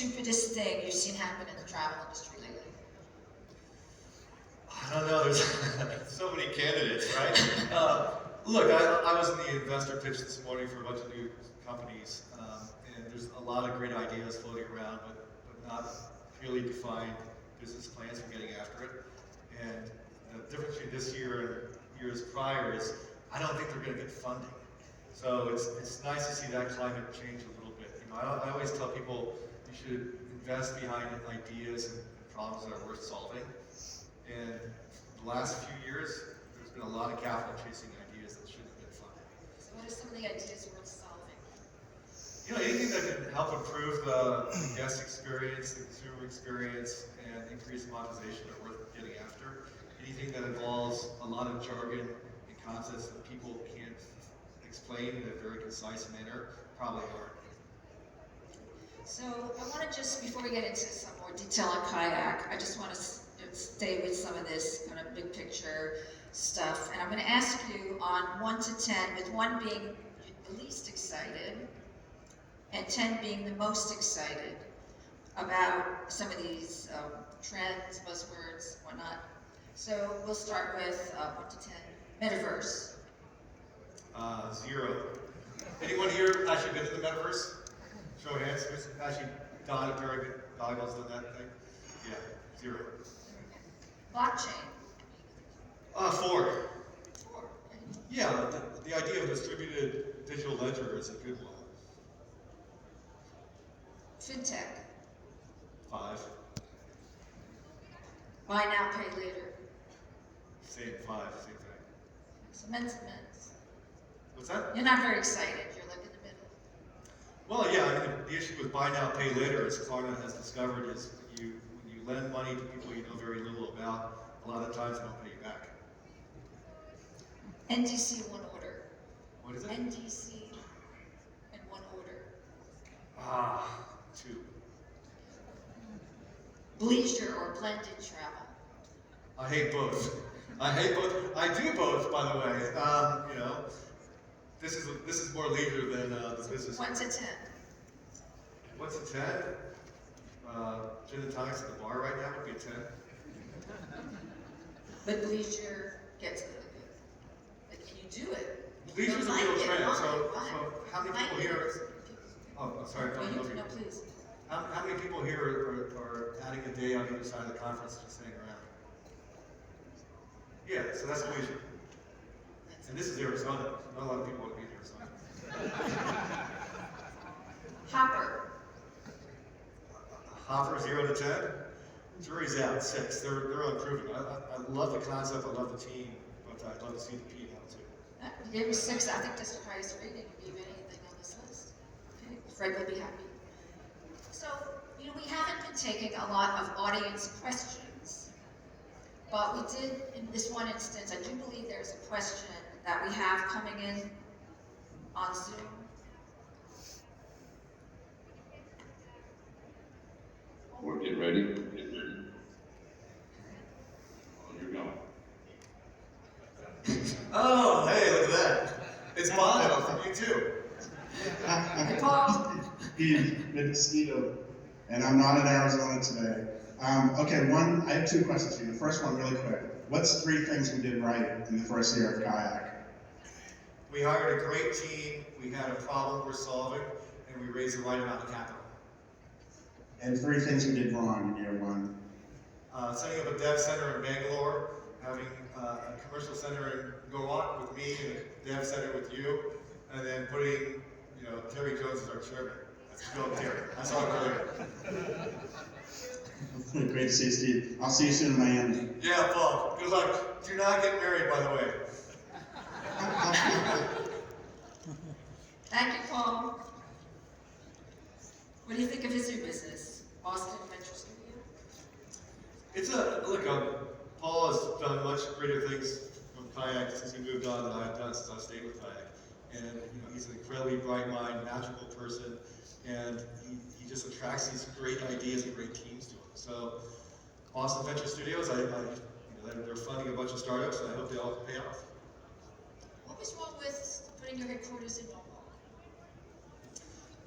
stupidest thing you've seen happen in the travel industry lately? I don't know, there's so many candidates, right? Look, I was in the investor pitch this morning for a bunch of new companies, and there's a lot of great ideas floating around, but not clearly defined business plans for getting after it. And the difference between this year and years prior is I don't think they're going to get funding. So it's nice to see that climate change a little bit. You know, I always tell people you should invest behind ideas and problems that are worth solving. And the last few years, there's been a lot of capital chasing ideas that shouldn't have been funded. So what are some of the ideas worth solving? You know, anything that can help improve the guest experience, the consumer experience, and increase monetization are worth getting after. Anything that involves a lot of jargon and concepts that people can't explain in a very concise manner probably aren't. So I want to just, before we get into some more detail on Kayak, I just want to stay with some of this kind of big picture stuff. And I'm going to ask you on 1 to 10, with 1 being the least excited and 10 being the most excited about some of these trends, buzzwords, whatnot. So we'll start with 1 to 10. Metaverse. 0. Anyone here actually been in the metaverse? Show of hands. Who's actually done it during goggles on that thing? Yeah, 0. Blockchain. 4. 4. Yeah, the idea of distributed digital ledger is a good one. Fintech. 5. Buy now, pay later. Same 5, same thing. So men's and men's. What's that? You're not very excited. You're like in the middle. Well, yeah, I mean, the issue with buy now, pay later, as Klarna has discovered, is when you lend money to people you know very little about, a lot of times they don't pay you back. NDC one order. What is it? NDC and one order. 2. Leisure or blended travel. I hate both. I hate both. I do both, by the way. You know, this is more leisure than the business. 1 to 10. What's a 10? Gin and tonics at the bar right now would be a 10. But leisure gets really good. Like, can you do it? Leisure's a Like real it, trend. fine, So fine. how many people here? Oh, I'm sorry. No, please. How many people here are adding a day on either side of the conference just sitting around? Yeah, so that's leisure. And this is Arizona. Not a lot of people want to be in Arizona. Hopper. Hopper 0 to 10. Jury's out 6. They're improving. I love the concept. I love the team, but I'd love to see the P now too. You gave me 6. I think that's the highest rating you gave anything on this list. Okay, Fred will be happy. So, you know, we haven't been taking a lot of audience questions, but we did, in this one instance, I do believe there's a question that we have coming in on Zoom. We're getting ready. Get ready. Oh, you're going. Oh, hey, look at that. It's Bono from U2. Hey, Paul. Good to see you. And I'm not in Arizona today. Okay, I have 2 questions for you. The first one, really quick. What's 3 things we did right in the first year of Kayak? We hired a great team. We had a problem we're solving, and we raised the right amount of capital. And 3 things we did wrong in year 1. Setting up a dev center in Bangalore, having a commercial center in Goa with me and a dev center with you, and then putting, Terry Jones as our chairman. That's Phil Terry. That's all good. Great to see you, Steve. I'll see you soon in Miami. Yeah, Paul. Good luck. Do not get married, by the way. Thank you, Paul. What do you think of his new business, Boston Venture Studio? Paul has done much greater things from Kayak since he moved on than I've done since I stayed with Kayak. And he's an incredibly bright mind, magical person, and he just attracts these great ideas and great teams to him. So, Boston Venture Studios, they're funding a bunch of startups, and I hope they all pay off. What was wrong with putting your headquarters in Omaha?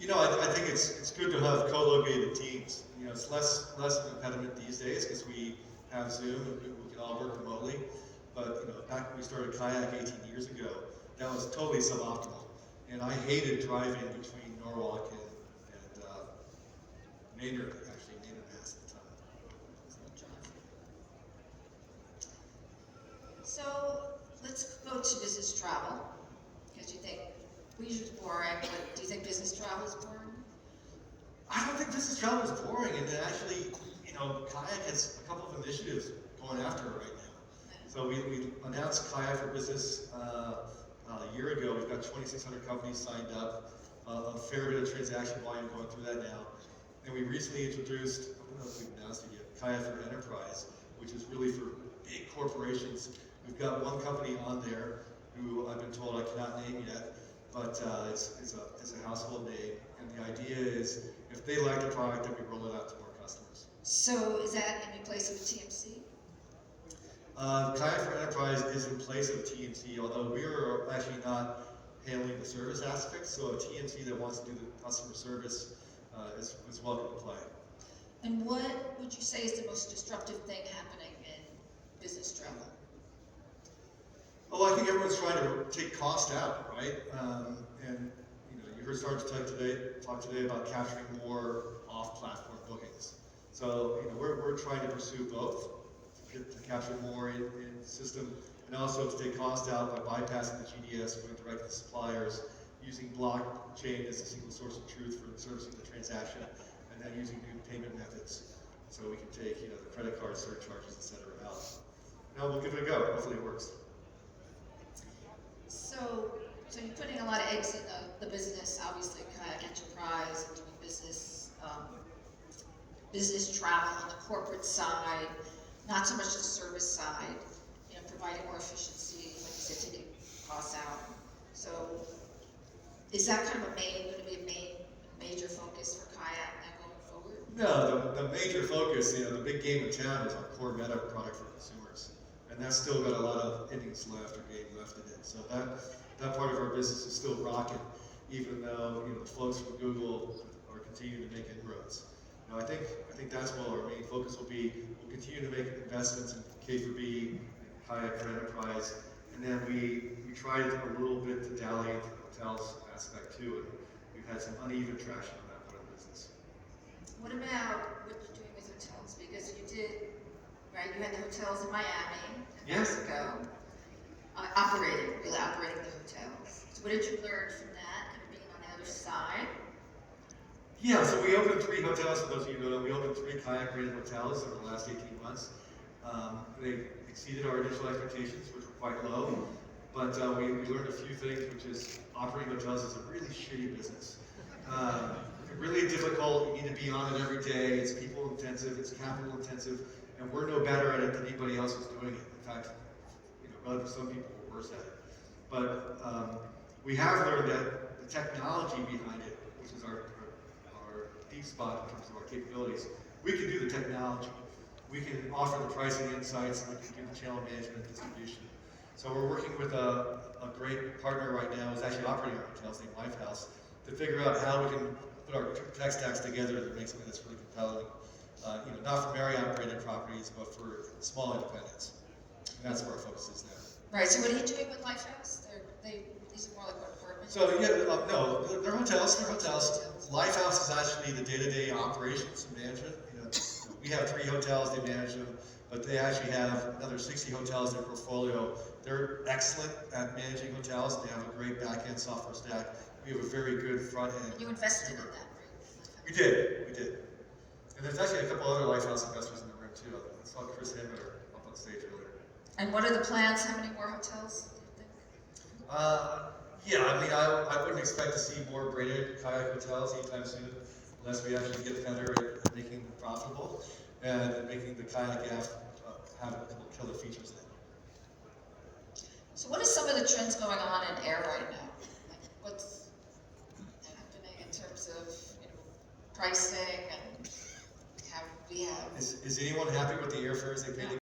You know, I think it's good to have co-located teams. You know, it's less of an impediment these days because we have Zoom and we can all work remotely. But you know, back when we started Kayak 18 years ago, that was totally suboptimal. And I hated driving between Norwalk and Maynard, actually, Maynard, Mass at the time. So let's go to business travel, because you think leisure is boring, but do you think business travel is boring? I don't think business travel is boring, and actually, you know, Kayak has a couple of initiatives going after it right now. So we announced Kayak for Business a year ago. We've got 2,600 companies signed up, a fair bit of transaction volume going through that now. And we recently introduced, I don't know if we've announced it yet, Kayak for Enterprise, which is really for big corporations. We've got one company on there who I've been told I cannot name yet, but it's a household name. And the idea is, if they like the product, then we roll it out to more customers. So is that in place of a TMC? Kayak for Enterprise is in place of TMC, although we are actually not handling the service aspect, so a TMC that wants to do the customer service is welcome to play. And what would you say is the most disruptive thing happening in business travel? Oh, I think everyone's trying to take cost out, right? And you know, you heard Sarge talk today about capturing more off-platform bookings. So you know, we're trying to pursue both to capture more in the system, and also to take cost out by bypassing the GDS, going direct to the suppliers, using blockchain as a single source of truth for servicing the transaction, and then using new payment methods, so we can take the credit card surcharges, etc. out. Now we'll give it a go. Hopefully it works. So you're putting a lot of eggs in the business, obviously, Kayak Enterprise, and doing business travel on the corporate side, not so much the service side, providing more efficiency, like you said, taking costs out. So is that kind of going to be a major focus for Kayak now going forward? No, the major focus, the big game in town is our core meta product for consumers. And that's still got a lot of innings left or game left in it. So that part of our business is still rocking, even though the folks from Google are continuing to make inroads. I think that's what our main focus will be. We'll continue to make investments in K4B, Kayak for Enterprise, and then we tried a little bit to dally into the hotels aspect too, and we've had some uneven traction on that part of the business. What about what you're doing with hotels? Because you did, right? You had the hotels in Miami and Mexico, really operating the hotels. So what did you learn from that, kind of being on the other side? Yeah, so we opened 3 hotels, for those of you who know, we opened 3 Kayak-rated hotels over the last 18 months. They exceeded our initial expectations, which were quite low, but we learned a few things, which is operating hotels is a really shitty business. Really difficult, you need to be on it every day, it's people intensive, it's capital intensive, and we're no better at it than anybody else who's doing it. In fact, rather some people are worse at it. But we have learned that the technology behind it, which is our deep spot in terms of our capabilities, we can do the technology. We can offer the pricing insights, and we can do the channel management and distribution. So we're working with a great partner right now who's actually operating our hotels named Lifehouse to figure out how we can put our tech stacks together to make something that's really compelling. Not for Marriott-branded properties, but for small independents. And that's where our focus is now. Right, so what are you doing with Lifehouse? These are more like apartments? So no, they're hotels, Lifehouse is actually the day-to-day operations and management. We have 3 hotels, they manage them, but they actually have another 60 hotels in their portfolio. They're excellent at managing hotels. They have a great back-end software stack. We have a very good front-end. You invested in that, right? We did. And there's actually a couple other Lifehouse investors in the room too. I saw Chris Hafner up on stage earlier. And what are the plans? How many more hotels do you think? I wouldn't expect to see more braided Kayak hotels anytime soon, unless we actually get better at making them profitable and making the Kayak app have a couple killer features in it. So what are some of the trends going on in air right now? Like what's happening in terms of pricing and how we have? Is anyone happy with the airfares they pay to